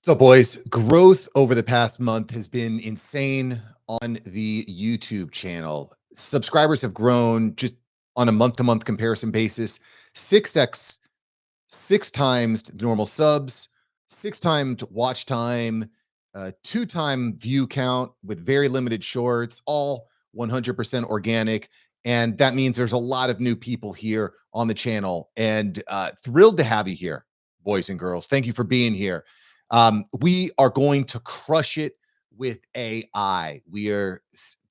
So, boys, growth over the past month has been insane on the YouTube channel. Subscribers have grown just on a month to month comparison basis, 6x, six times the normal subs, six times watch time, two-time view count with very limited shorts, all 100% organic. And that means there's a lot of new people here on the channel. And thrilled to have you here, boys and girls. Thank you for being here. We are going to crush it with AI. We are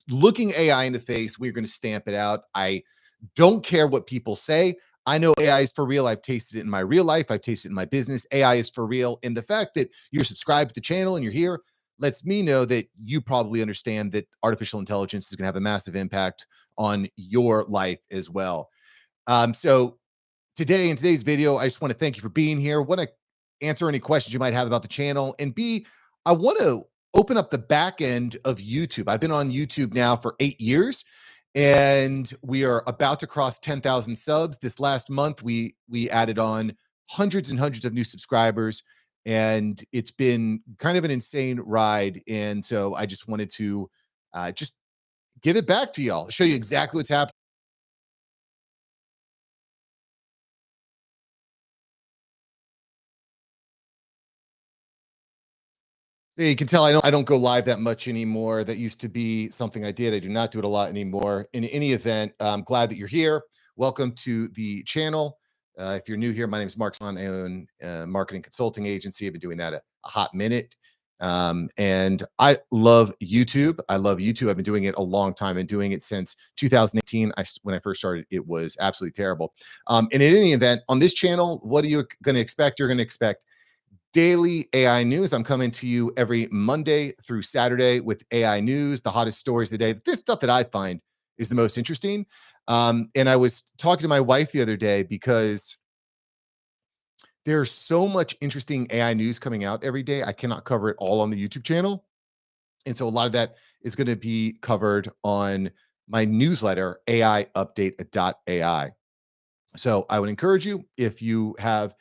looking AI in the face. We're going to stamp it out. I don't care what people say. I know AI is for real. I've tasted it in my real life. I've tasted it in my business. AI is for real. And the fact that you're subscribed to the channel and you're here lets me know that you probably understand that artificial intelligence is going to have a massive impact on your life as well. So today, in today's video, I just want to thank you for being here. Want to answer any questions you might have about the channel. And B, I want to open up the back end of YouTube. I've been on YouTube now for 8 years, and we are about to cross 10,000 subs. This last month, we added on hundreds and hundreds of new subscribers, and it's been kind of an insane ride. And so I just wanted to just give it back to y'all, show you exactly what's happening. Yeah, you can tell I don't go live that much anymore. That used to be something I did. I do not do it a lot anymore. In any event, I'm glad that you're here. Welcome to the channel. If you're new here, my name is Mark Savant. I own a marketing consulting agency. I've been doing that a hot minute. And I love YouTube. I love YouTube. I've been doing it a long time. I've been doing it since 2018. When I first started, it was absolutely terrible. And in any event, on this channel, what are you going to expect? You're going to expect daily AI news. I'm coming to you every Monday through Saturday with AI news, the hottest stories of the day. This stuff that I find is the most interesting. And I was talking to my wife the other day because there's so much interesting AI news coming out every day. I cannot cover it all on the YouTube channel. And so a lot of that is going to be covered on my newsletter, aiupdate.ai. So I would encourage you, if you have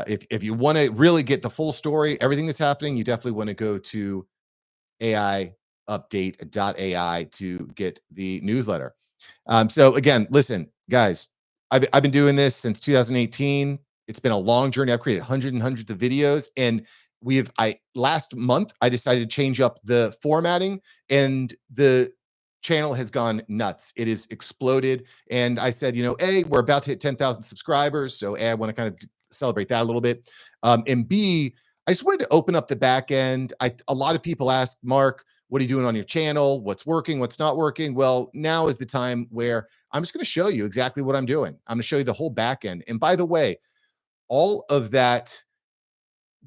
if you want to really get the full story, everything that's happening, you definitely want to go to aiupdate.ai to get the newsletter. So again, listen, guys, I've been doing this since 2018. It's been a long journey. I've created hundreds and hundreds of videos, and last month I decided to change up the formatting, and the channel has gone nuts. It is exploded. And I said, A, we're about to hit 10,000 subscribers. So A, I want to kind of celebrate that a little bit. And B, I just wanted to open up the back end. A lot of people ask, Mark, what are you doing on your channel? What's working? What's not working? Well, now is the time where I'm just going to show you exactly what I'm doing. I'm going to show you the whole back end. And by the way, all of that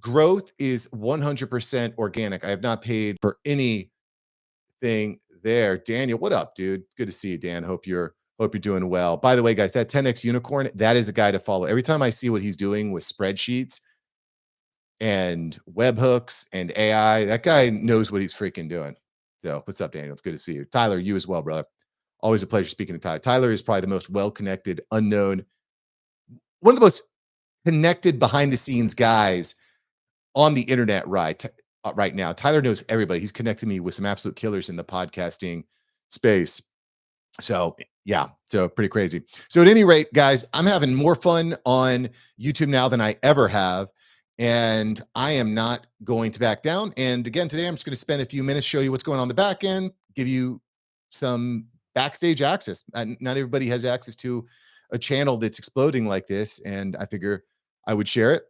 growth is 100% organic. I have not paid for anything there. Daniel, what up, dude? Good to see you, Dan. Hope you're doing well. By the way, guys, that 10x unicorn, that is a guy to follow. Every time I see what he's doing with spreadsheets and webhooks and AI, that guy knows what he's freaking doing. So what's up, Daniel? It's good to see you. Tyler, you as well, brother. Always a pleasure speaking to Tyler. Tyler is probably the most well-connected, unknown, one of the most connected behind the scenes guys on the internet right now. Tyler knows everybody. He's connected me with some absolute killers in the podcasting space. So yeah, so pretty crazy. So at any rate, guys, I'm having more fun on YouTube now than I ever have. And I am not going to back down. And again, today I'm just going to spend a few minutes, show you what's going on the back end, give you some backstage access. Not everybody has access to a channel that's exploding like this. And I figure I would share it.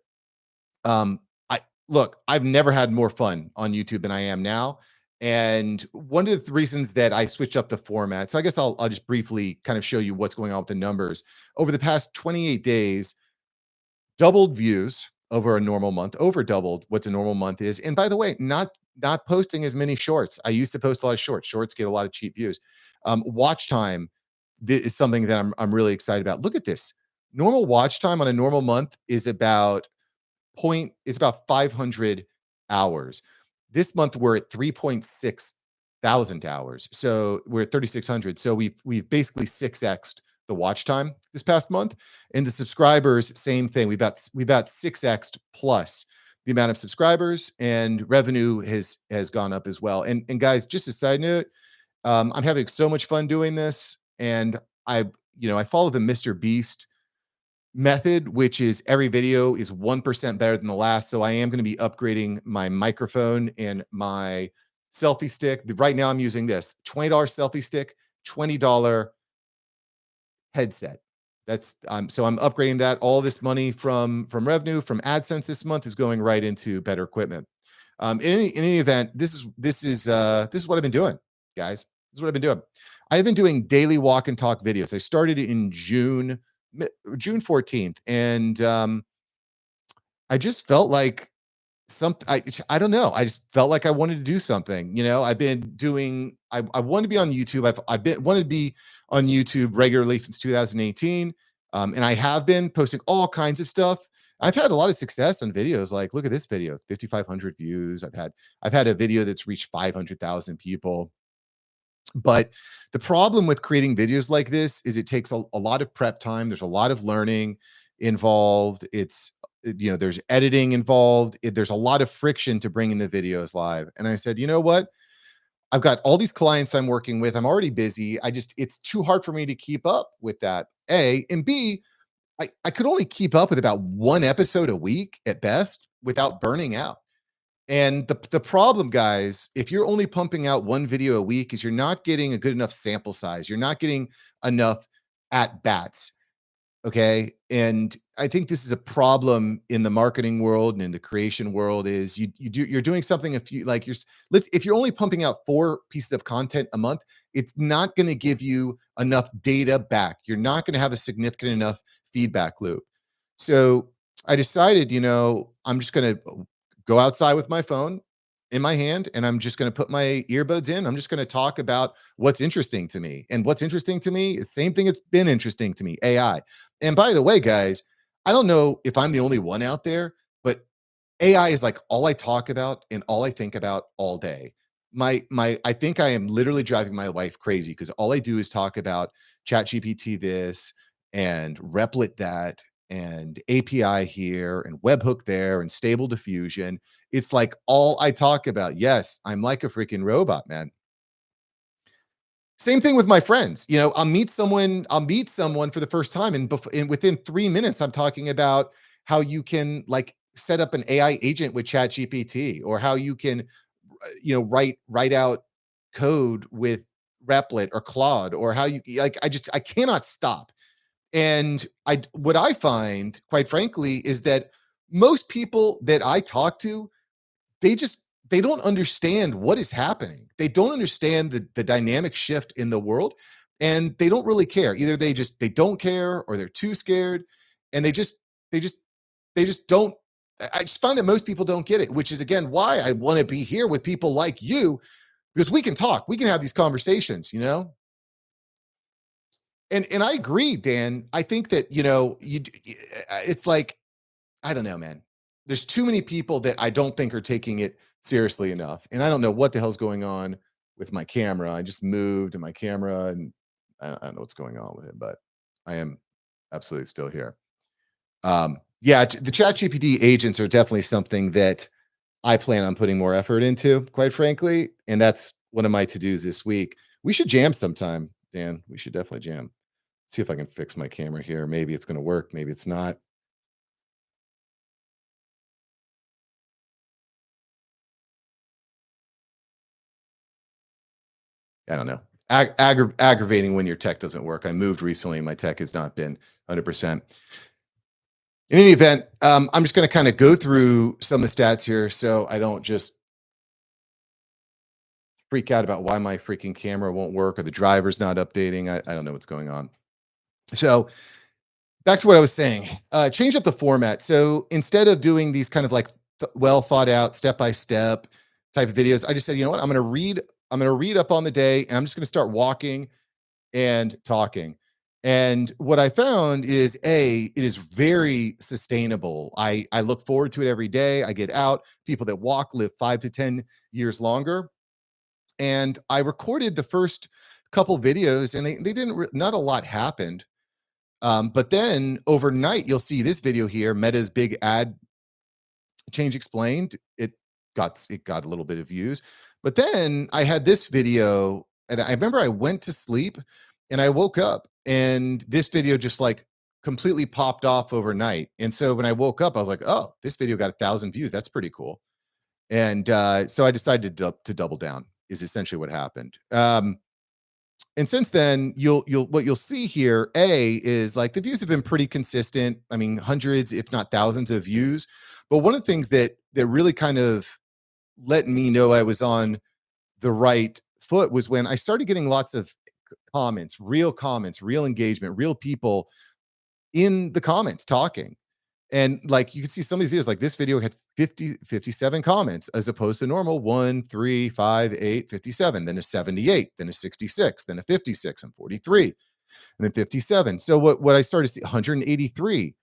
I look, I've never had more fun on YouTube than I am now. And one of the reasons that I switched up the format, so I guess I'll just briefly kind of show you what's going on with the numbers. Over the past 28 days, doubled views over a normal month, over doubled what a normal month is. And by the way, not posting as many shorts. I used to post a lot of shorts. Shorts get a lot of cheap views. Watch time is something that I'm really excited about. Look at this. Normal watch time on a normal month is about it's about 500 hours. This month we're at 3.6 thousand hours. So we're at 3,600. So we've basically 6x'd the watch time this past month. And the subscribers, same thing. We've about 6x'd plus the amount of subscribers, and revenue has gone up as well. And guys, just a side note, I'm having so much fun doing this, and I follow the Mr. Beast method, which is every video is 1% better than the last. So I am going to be upgrading my microphone and my selfie stick. Right now, I'm using this $20 selfie stick, $20 headset. That's so I'm upgrading that. All this money from revenue from AdSense this month is going right into better equipment. In any event, this is what I've been doing, guys. This is what I've been doing. I've been doing daily walk and talk videos. I started in June 14th, and I just felt like I don't know. I just felt like I wanted to do something. I've been doing. I want to be on YouTube. I've been wanted to be on YouTube regularly since 2018, and I have been posting all kinds of stuff. I've had a lot of success on videos. Like, look at this video, 5,500 views. I've had a video that's reached 500,000 people. But the problem with creating videos like this is it takes a lot of prep time. There's a lot of learning involved. There's editing involved. There's a lot of friction to bringing the videos live. And I said, you know what? I've got all these clients I'm working with. I'm already busy. It's too hard for me to keep up with that. A and B, I could only keep up with about one episode a week at best without burning out. And the problem, guys, if you're only pumping out one video a week, is you're not getting a good enough sample size. You're not getting enough at bats. Okay. And I think this is a problem in the marketing world and in the creation world is you're doing something if you like if you're only pumping out 4 pieces of content a month, it's not going to give you enough data back. You're not going to have a significant enough feedback loop. So I decided, I'm just going to go outside with my phone in my hand, and I'm just going to put my earbuds in. I'm just going to talk about what's interesting to me. And what's interesting to me is the same thing that's been interesting to me, AI. And by the way, guys, I don't know if I'm the only one out there, but AI is like all I talk about and all I think about all day. I think I am literally driving my wife crazy because all I do is talk about ChatGPT this and Replit that and API here and webhook there and stable diffusion. It's like all I talk about. Yes, I'm like a freaking robot, man. Same thing with my friends. I'll meet someone for the first time, and within 3 minutes, I'm talking about how you can like set up an AI agent with ChatGPT, or how you can, write out code with Replit or Claude, or how you like. I cannot stop. And what I find, quite frankly, is that most people that I talk to, they just they don't understand what is happening. They don't understand the dynamic shift in the world, and they don't really care. Either they don't care, or they're too scared, and they just they just don't. I just find that most people don't get it, which is again why I want to be here with people like you, because we can talk, we can have these conversations. And I agree, Dan. I think that it's like, I don't know, man. There's too many people that I don't think are taking it seriously enough. And I don't know what the hell's going on with my camera. I just moved and my camera, and I don't know what's going on with it, but I am absolutely still here. Yeah, the ChatGPT agents are definitely something that I plan on putting more effort into, quite frankly. And that's one of my to-dos this week. We should jam sometime, Dan. We should definitely jam. See if I can fix my camera here. Maybe it's going to work. Maybe it's not. I don't know. Aggravating when your tech doesn't work. I moved recently. My tech has not been 100%. In any event, I'm just going to kind of go through some of the stats here so I don't just freak out about why my freaking camera won't work or the driver's not updating. I don't know what's going on. So back to what I was saying. Change up the format. So instead of doing these kind of like well thought out step by step type of videos, I just said, you know what? I'm going to read. I'm going to read up on the day, and I'm just going to start walking and talking. And what I found is it is very sustainable. I look forward to it every day. I get out. People that walk live 5 to 10 years longer. And I recorded the first couple videos, and they didn't not a lot happened. But then overnight, you'll see this video here, Meta's big ad Change Explained, it got a little bit of views. But then I had this video, and I remember I went to sleep and I woke up and this video just like completely popped off overnight. And so when I woke up, I was like, oh, this video got 1,000 views. That's pretty cool. And so I decided to double down, is essentially what happened. And since then, you'll what you'll see here, is like the views have been pretty consistent. I mean, hundreds, if not thousands of views. But one of the things that really kind of let me know I was on the right foot was when I started getting lots of comments, real engagement, real people in the comments talking. And like you can see some of these videos, like this video had 57 comments as opposed to normal 1, 3, 5, 8, 57, then a 78, then a 66, then a 56 and 43, and then 57. So what I started to see 183,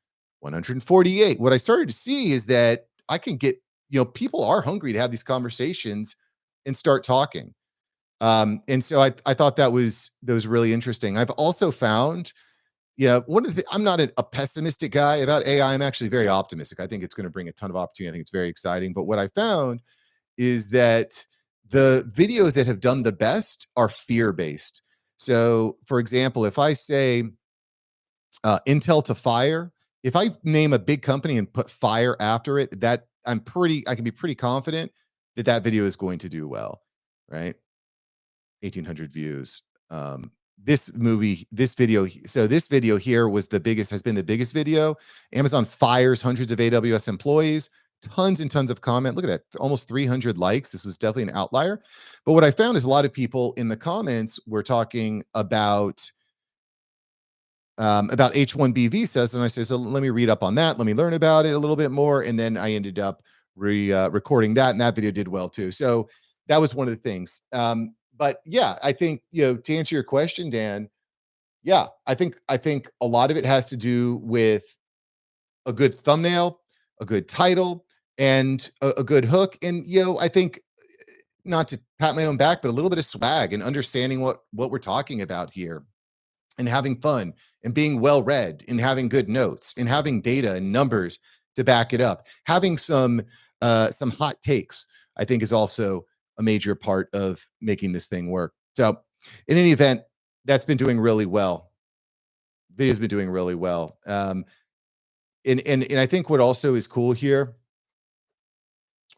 148. What I started to see is that I can get, people are hungry to have these conversations and start talking. And so I thought that was really interesting. I've also found, one of the I'm not a pessimistic guy about AI. I'm actually very optimistic. I think it's going to bring a ton of opportunity. I think it's very exciting. But what I found is that the videos that have done the best are fear-based. So, for example, if I say Intel to fire, if I name a big company and put fire after it, that I can be pretty confident that that video is going to do well, right? 1,800 views. This video here has been the biggest video. Amazon fires hundreds of AWS employees, tons and tons of comment. Look at that, almost 300 likes. This was definitely an outlier. But what I found is a lot of people in the comments were talking about H-1B visas, and I said, so let me read up on that. Let me learn about it a little bit more, and then I ended up recording that, and that video did well too. So that was one of the things. But yeah, I think to answer your question, Dan, yeah, I think a lot of it has to do with a good thumbnail, a good title, and a good hook. And I think not to pat my own back, but a little bit of swag and understanding what we're talking about here and having fun and being well read and having good notes and having data and numbers to back it up. Having some hot takes, I think, is also a major part of making this thing work. So in any event, that's been doing really well. Video's been doing really well. And I think what also is cool here,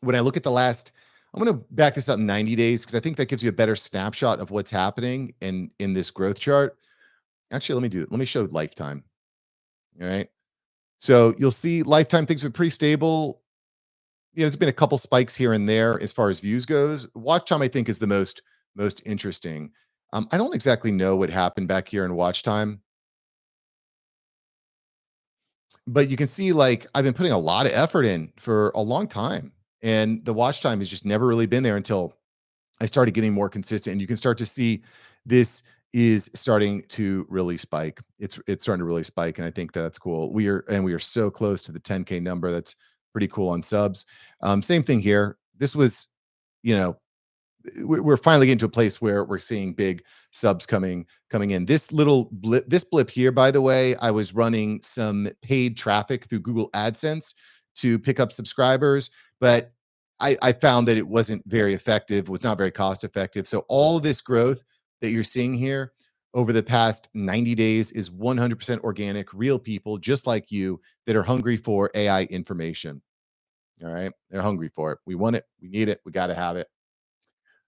when I look at I'm going to back this up 90 days because I think that gives you a better snapshot of what's happening in this growth chart. Actually, let me show lifetime. All right. So you'll see lifetime things have been pretty stable. There's been a couple spikes here and there as far as views goes. Watch time, I think, is the most interesting. I don't exactly know what happened back here in watch time, but you can see like I've been putting a lot of effort in for a long time, and the watch time has just never really been there until I started getting more consistent. And you can start to see this is starting to really spike. It's starting to really spike, and I think that's cool. We are so close to the 10K number. That's pretty cool on subs. Same thing here. This was, you know, we're finally getting to a place where we're seeing big subs coming in. This blip here, by the way, I was running some paid traffic through Google AdSense to pick up subscribers, but I found that it wasn't very effective, was not very cost effective. So all this growth that you're seeing here over the past 90 days is 100% organic, real people just like you that are hungry for AI information. All right. They're hungry for it. We want it. We need it. We got to have it.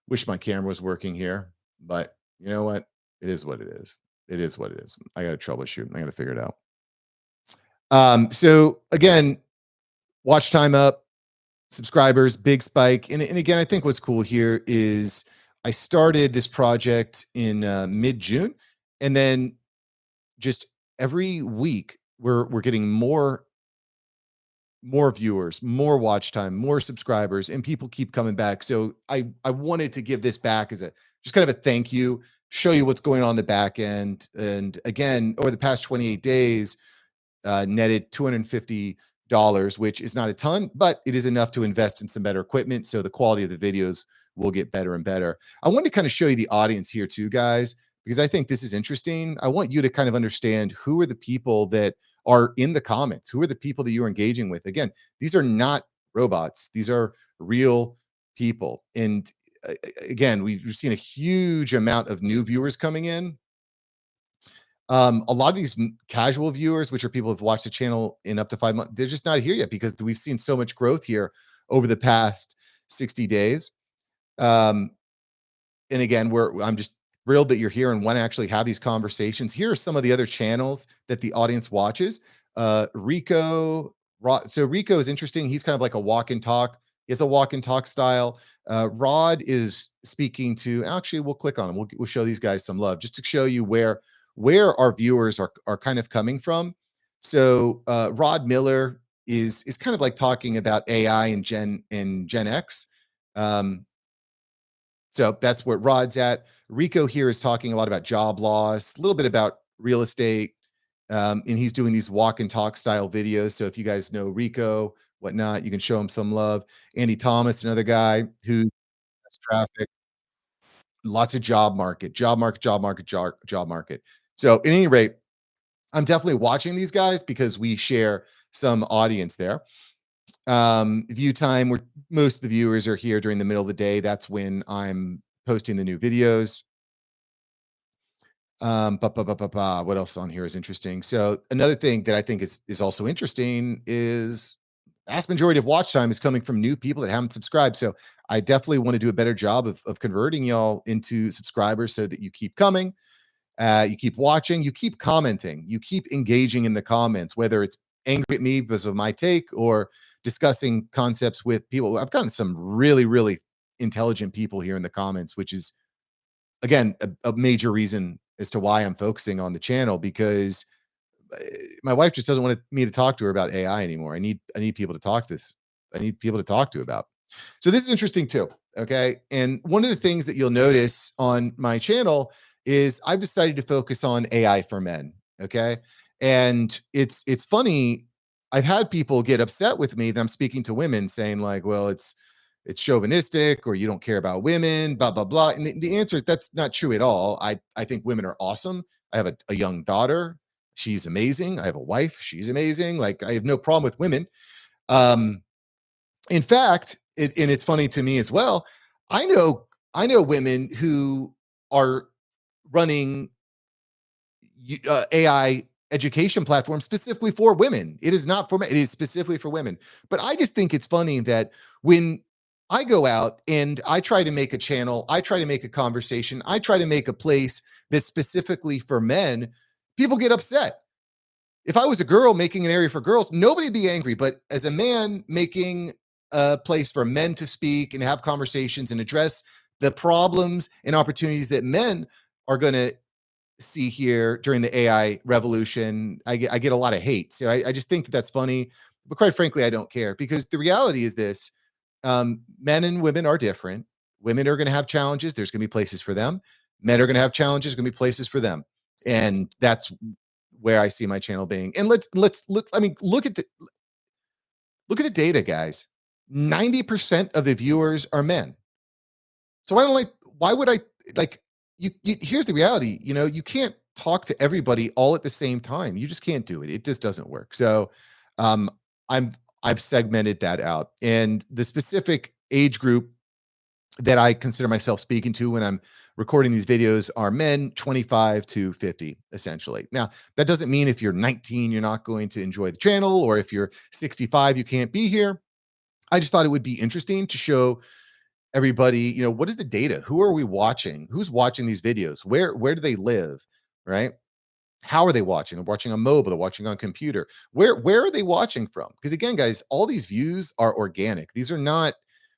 Wish my camera was working here, but you know what? It is what it is. It is what it is. I got to troubleshoot. I got to figure it out. So again, watch time up, subscribers, big spike. And again, I think what's cool here is I started this project in mid-June, and then just every week we're getting more viewers, more watch time, more subscribers, and people keep coming back. So I wanted to give this back as a just kind of a thank you, show you what's going on in the back end. And again, over the past 28 days, netted $250, which is not a ton, but it is enough to invest in some better equipment. So the quality of the videos will get better and better. I want to kind of show you the audience here too, guys, because I think this is interesting. I want you to kind of understand who are the people that are in the comments, who are the people that you're engaging with. Again, these are not robots. These are real people. And again, we've seen a huge amount of new viewers coming in. A lot of these casual viewers, which are people who've watched the channel in up to 5 months, they're just not here yet because we've seen so much growth here over the past 60 days. Um, and again, I'm just thrilled that you're here and want to actually have these conversations. Here are some of the other channels that the audience watches. Rico, so Rico is interesting. He's kind of like a walk and talk. He has a walk and talk style. Rod is speaking to. Actually, we'll click on him. We'll show these guys some love just to show you where our viewers are kind of coming from. So Rod Miller is kind of like talking about AI and Gen X. So that's where Rod's at. Rico here is talking a lot about job loss, a little bit about real estate, and he's doing these walk and talk style videos. So if you guys know Rico, whatnot, you can show him some love. Andy Thomas, another guy who has traffic, lots of job market. So at any rate, I'm definitely watching these guys because we share some audience there. View time, where most of the viewers are here during the middle of the day. That's when I'm posting the new videos. What else on here is interesting? So another thing that I think is also interesting is vast majority of watch time is coming from new people that haven't subscribed. So I definitely want to do a better job of converting y'all into subscribers so that you keep coming, you keep watching, you keep commenting, you keep engaging in the comments, whether it's angry at me because of my take or discussing concepts with people. I've gotten some really, really intelligent people here in the comments, which is again a major reason as to why I'm focusing on the channel because my wife just doesn't want me to talk to her about AI anymore. I need people to talk to this. I need people to talk to about. So this is interesting too. Okay. And one of the things that you'll notice on my channel is I've decided to focus on AI for men. Okay. And it's funny. I've had people get upset with me that I'm speaking to women saying, like, well, it's chauvinistic or you don't care about women, blah, blah, blah. And the answer is that's not true at all. I think women are awesome. I have a young daughter. She's amazing. I have a wife. She's amazing. Like I have no problem with women. Um, in fact, and it's funny to me as well. I know I know women who are running AI education platforms specifically for women. It is not for men. It is specifically for women. But I just think it's funny that when I go out and I try to make a channel, I try to make a conversation, I try to make a place that's specifically for men, people get upset. If I was a girl making an area for girls, nobody'd be angry. But as a man making a place for men to speak and have conversations and address the problems and opportunities that men are going to see here during the AI revolution, I get a lot of hate. So I just think that that's funny. But quite frankly, I don't care because the reality is this: men and women are different. Women are going to have challenges. There's going to be places for them. Men are going to have challenges. Going to be places for them, and that's where I see my channel being. And let's look. I mean, look at the data, guys. 90% of the viewers are men. So why would I like you here's the reality, you can't talk to everybody all at the same time. You just can't do it. It just doesn't work. So um I'm I've segmented that out. And the specific age group that I consider myself speaking to when I'm recording these videos are men 25 to 50, essentially. Now, that doesn't mean if you're 19, you're not going to enjoy the channel, or if you're 65, you can't be here. I just thought it would be interesting to show everybody, what is the data? Who are we watching? Who's watching these videos? Where do they live? Right? How are they watching? They're watching on mobile, they're watching on computer. Where are they watching from? Because again, guys, all these views are organic. These are not,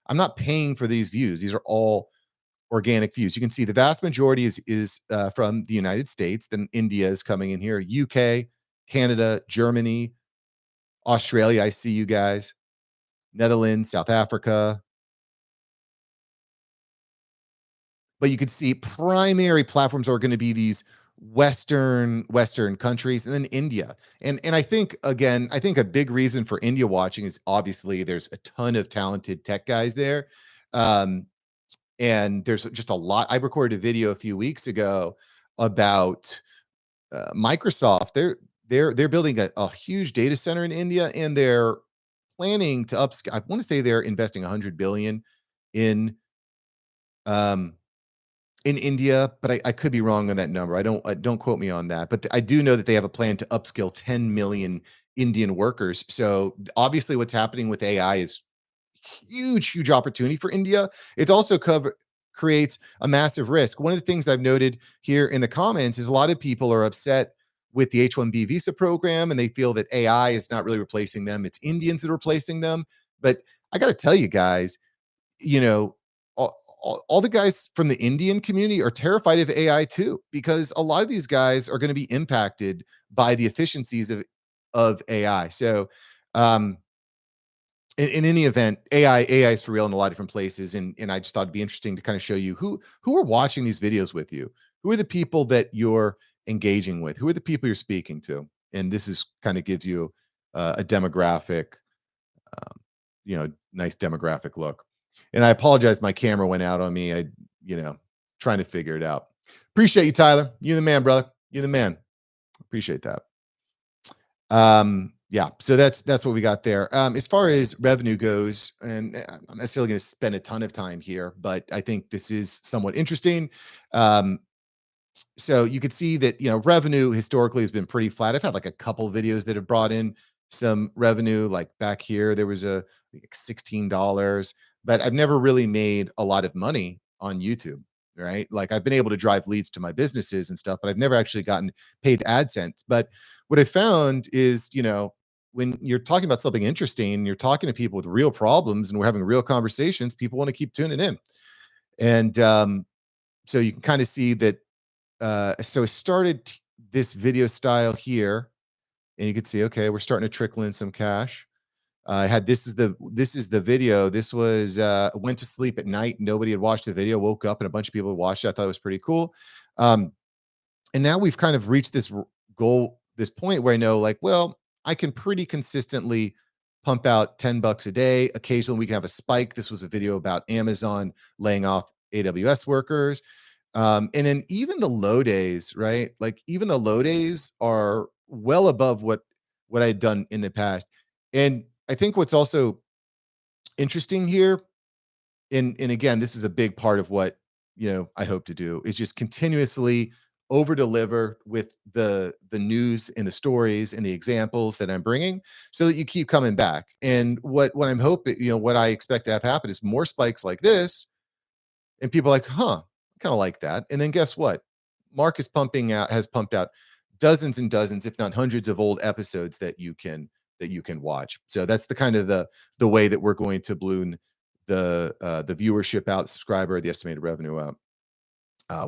I'm not paying for these views. These are all organic views. You can see the vast majority is from the United States. Then India is coming in here, UK, Canada, Germany, Australia. I see you guys, Netherlands, South Africa. But you could see primary platforms are going to be these Western countries, and then India. And I think, again, I think a big reason for India watching is obviously there's a ton of talented tech guys there. Um, and there's just a lot. I recorded a video a few weeks ago about Microsoft. They're building a huge data center in India, and they're planning to upscale. I want to say they're investing 100 billion in um in India, but I could be wrong on that number. Don't quote me on that. But I do know that they have a plan to upskill 10 million Indian workers. So obviously, what's happening with AI is huge opportunity for India. It also creates a massive risk. One of the things I've noted here in the comments is a lot of people are upset with the H-1B visa program and they feel that AI is not really replacing them. It's Indians that are replacing them. But I got to tell you guys, you know, all the guys from the Indian community are terrified of AI too, because a lot of these guys are going to be impacted by the efficiencies of AI. So, um, in any event, AI is for real in a lot of different places, and I just thought it'd be interesting to kind of show you who are watching these videos with you. Who are the people that you're engaging with? Who are the people you're speaking to? And this is kind of gives you a demographic, nice demographic look. And I apologize, my camera went out on me. You know, trying to figure it out. Appreciate you, Tyler. You the man, brother. You the man. Appreciate that. Yeah, so that's what we got there. As far as revenue goes, and I'm not necessarily going to spend a ton of time here, but I think this is somewhat interesting. Um, so you could see that revenue historically has been pretty flat. I've had like a couple videos that have brought in some revenue. Like back here, there was like $16, but I've never really made a lot of money on YouTube. Right, like I've been able to drive leads to my businesses and stuff, but I've never actually gotten paid AdSense. But what I found is, when you're talking about something interesting, you're talking to people with real problems, and we're having real conversations. People want to keep tuning in, and so you can kind of see that so I started this video style here, and you can see, okay, we're starting to trickle in some cash. I had this is the video. This was went to sleep at night. Nobody had watched the video. Woke up and a bunch of people had watched it. I thought it was pretty cool. Um, and now we've kind of reached this goal, this point where I know, like, well, I can pretty consistently pump out $10 a day. Occasionally we can have a spike. This was a video about Amazon laying off AWS workers. And then even the low days, right? Like even the low days are well above what I'd done in the past. And I think what's also interesting here, and again, this is a big part of what I hope to do, is just continuously over deliver with the news and the stories and the examples that I'm bringing, so that you keep coming back. And what I'm hoping, what I expect to have happen is more spikes like this, and people are like, huh, I kind of like that. And then guess what? Mark has pumped out dozens and dozens, if not hundreds, of old episodes that you can watch. So that's the kind of the way that we're going to balloon the viewership out, the subscriber, the estimated revenue out.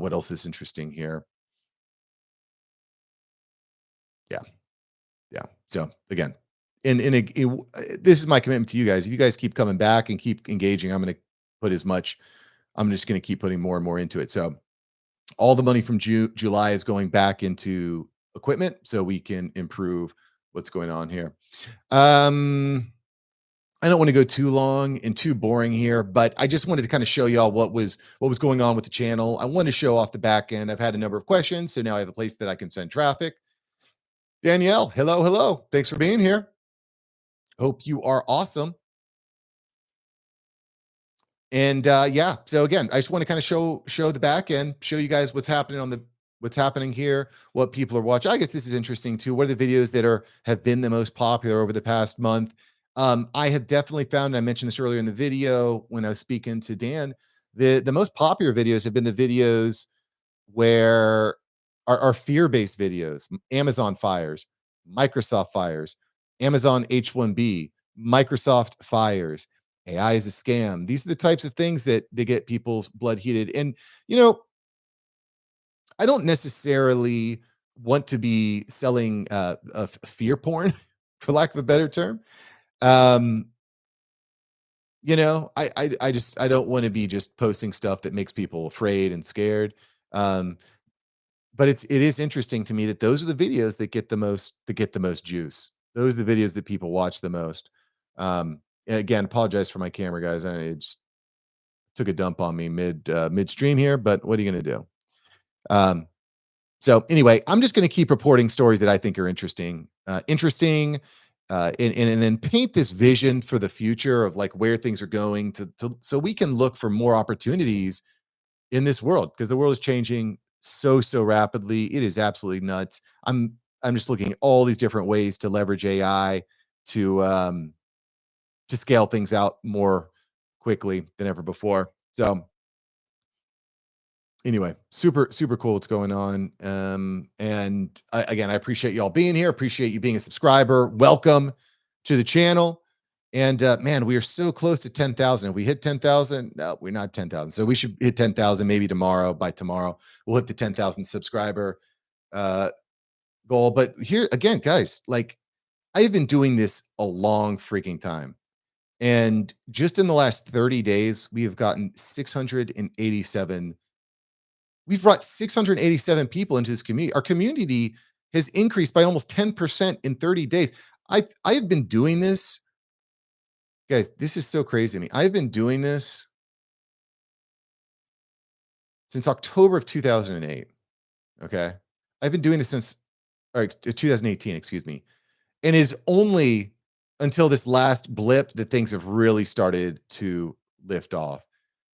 What else is interesting here? Yeah, yeah. So again, this is my commitment to you guys. If you guys keep coming back and keep engaging, I'm going to put as much. I'm just going to keep putting more and more into it. So all the money from July is going back into equipment, so we can improve what's going on here. I don't want to go too long and too boring here, but I just wanted to kind of show y'all what was going on with the channel. I wanted to show off the back end. I've had a number of questions, so now I have a place that I can send traffic. Danielle, hello, hello. Thanks for being here. Hope you are awesome. And yeah, so again, I just want to kind of show the back end, show you guys what's happening here, what people are watching. I guess this is interesting too. What are the videos that have been the most popular over the past month? I have definitely found, and I mentioned this earlier in the video when I was speaking to Dan, the most popular videos have been the videos where are fear-based videos. Amazon fires, Microsoft fires, Amazon H1B, Microsoft fires, AI is a scam. These are the types of things that they get people's blood heated. And I don't necessarily want to be selling fear porn, for lack of a better term. Um, I don't want to be just posting stuff that makes people afraid and scared. Um, but it is interesting to me that those are the videos that get the most juice. Those are the videos that people watch the most. And again, apologize for my camera, guys. It just took a dump on me midstream here, but what are you gonna do? Um, so anyway, I'm just gonna keep reporting stories that I think are interesting. and then paint this vision for the future of like where things are going so we can look for more opportunities in this world because the world is changing so rapidly. It is absolutely nuts. I'm just looking at all these different ways to leverage AI to um to scale things out more quickly than ever before. So anyway, super cool what's going on. And again, I appreciate y'all being here. Appreciate you being a subscriber. Welcome to the channel. And man, we are so close to 10,000. If we hit 10,000, no, we're not 10,000. So we should hit 10,000 maybe tomorrow. By tomorrow, we'll hit the 10,000 subscriber uh, goal. But here again, guys, like I've been doing this a long freaking time. And just in the last 30 days, we have gotten 687. We've brought 687 people into this community. Our community has increased by almost 10% in 30 days. I have been doing this, guys. This is so crazy to me. I've been doing this since October of 2008. Okay. I've been doing this since 2018, excuse me. And it's only until this last blip that things have really started to lift off.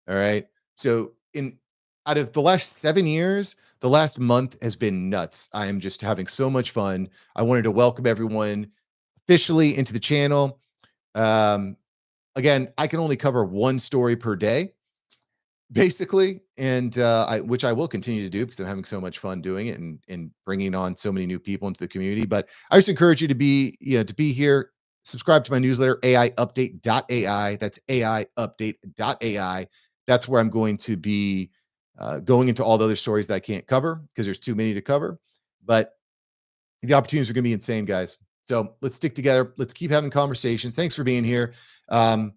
All right. So in out of the last 7 years, the last month has been nuts. I am just having so much fun. I wanted to welcome everyone officially into the channel. Um, again, I can only cover one story per day basically, and which I will continue to do because I'm having so much fun doing it and bringing on so many new people into the community. But I just encourage you to be, to be here. Subscribe to my newsletter, aiupdate.ai. That's aiupdate.ai. That's where I'm going to be going into all the other stories that I can't cover because there's too many to cover. But the opportunities are going to be insane, guys. So let's stick together. Let's keep having conversations. Thanks for being here. Um,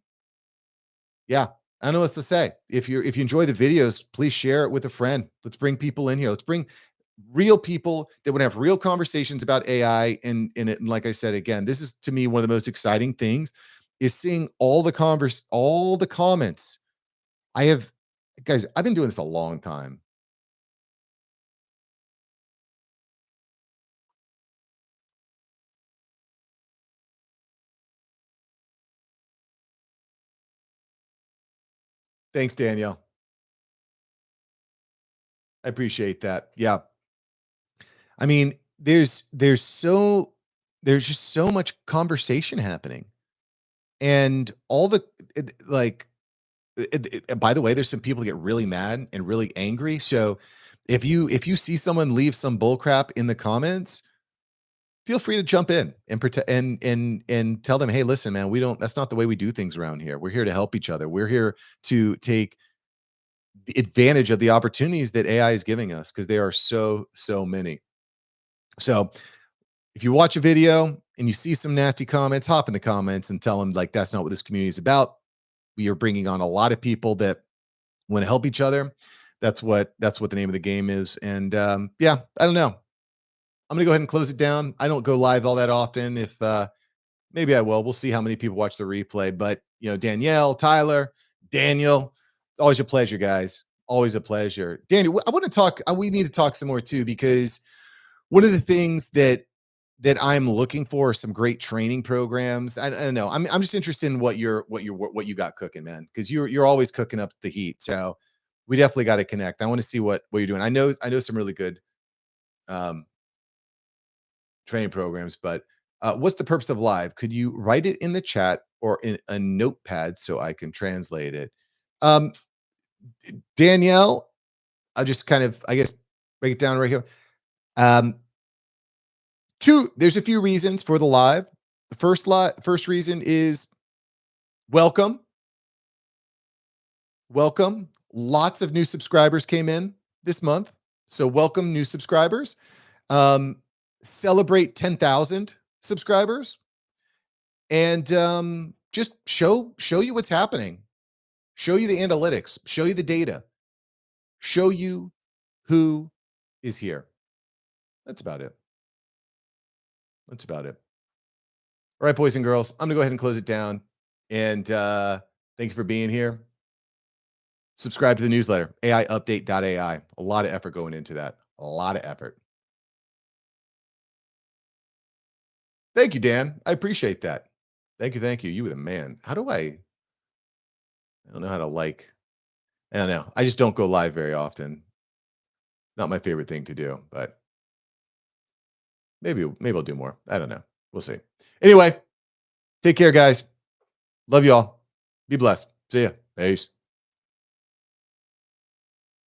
yeah, I don't know what to say. If you enjoy the videos, please share it with a friend. Let's bring people in here. Let's bring real people that would have real conversations about AI. And like I said again, this is to me one of the most exciting things is seeing all the comments. I have guys, I've been doing this a long time. Thanks, Danielle. I appreciate that. Yeah. I mean, there's just so much conversation happening. And all the like by the way, there's some people that get really mad and really angry. So if you see someone leave some bull crap in the comments, feel free to jump in and protect and tell them, hey, listen, man, we don't. That's not the way we do things around here. We're here to help each other. We're here to take the advantage of the opportunities that AI is giving us because there are so many. So if you watch a video and you see some nasty comments, hop in the comments and tell them like that's not what this community is about. We are bringing on a lot of people that want to help each other. That's what the name of the game is. And yeah, I don't know. I'm gonna go ahead and close it down. I don't go live all that often. If maybe I will. We'll see how many people watch the replay. But Danielle, Tyler, Daniel, it's always a pleasure, guys. Always a pleasure. Daniel, I want to talk. We need to talk some more too, because one of the things that I'm looking for are some great training programs. I don't know. I'm just interested in what you got cooking, man, because you're always cooking up the heat. So we definitely got to connect. I want to see what you're doing. I know some really good um, training programs, but what's the purpose of live? Could you write it in the chat or in a notepad so I can translate it? Um, Danielle, I'll just kind of, I guess, break it down right here. Um, there's a few reasons for the live. The first reason is welcome. Welcome. Lots of new subscribers came in this month. So welcome new subscribers. Um, celebrate 10,000 subscribers and just show you what's happening. Show you the analytics, show you the data, show you who is here. That's about it. That's about it. All right, boys and girls, I'm gonna go ahead and close it down. And thank you for being here. Subscribe to the newsletter, aiupdate.ai. A lot of effort going into that. A lot of effort. Thank you, Dan. I appreciate that. Thank you, thank you. You were the man. How do I don't know how to like I don't know. I just don't go live very often. Not my favorite thing to do, but maybe I'll do more. I don't know. We'll see. Anyway, take care, guys. Love you all. Be blessed. See ya. Peace.